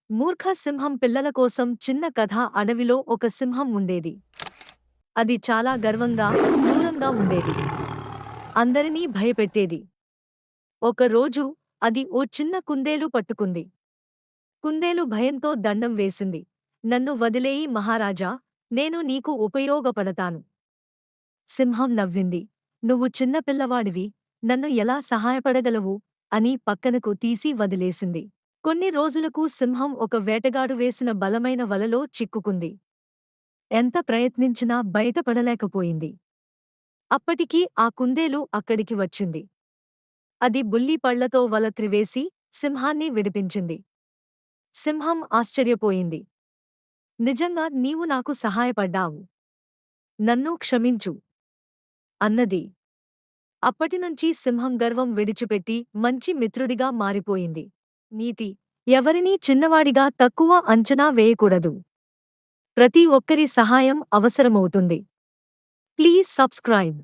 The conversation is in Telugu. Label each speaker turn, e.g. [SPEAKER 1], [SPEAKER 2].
[SPEAKER 1] మూర్ఖ సింహం పిల్లల కోసం చిన్న కథ. అడవిలో ఒక సింహం ఉండేది. అది చాలా గర్వంగా, క్రూరంగా ఉండేది. అందరినీ భయపెట్టేది. ఒకరోజు అది ఓ చిన్న కుందేలు పట్టుకుంది. కుందేలు భయంతో దండం వేసింది. నన్ను వదిలేయి మహారాజా, నేను నీకు ఉపయోగపడతాను. సింహం నవ్వింది. నువ్వు చిన్న పిల్లవాడివి, నన్ను ఎలా సహాయపడగలవు? అని పక్కనకు తీసి వదిలేసింది. కొన్ని రోజులకు సింహం ఒక వేటగాడు వేసిన బలమైన వలలో చిక్కుకుంది. ఎంత ప్రయత్నించినా బయటపడలేకపోయింది. అప్పటికి ఆ కుందేలు అక్కడికి వచ్చింది. అది బుల్లి పళ్లతో వల త్రివేసి సింహాన్ని విడిపించింది. సింహం ఆశ్చర్యపోయింది. నిజంగా నీవు నాకు సహాయపడ్డావు. నన్ను క్షమించు అన్నది. అప్పటినుంచి సింహం గర్వం విడిచిపెట్టి మంచి మిత్రుడిగా మారిపోయింది. నీతి: ఎవరినీ చిన్నవాడిగా తక్కువ అంచనా వేయకూడదు. ప్రతి ఒక్కరి సహాయం అవసరమవుతుంది. Please subscribe.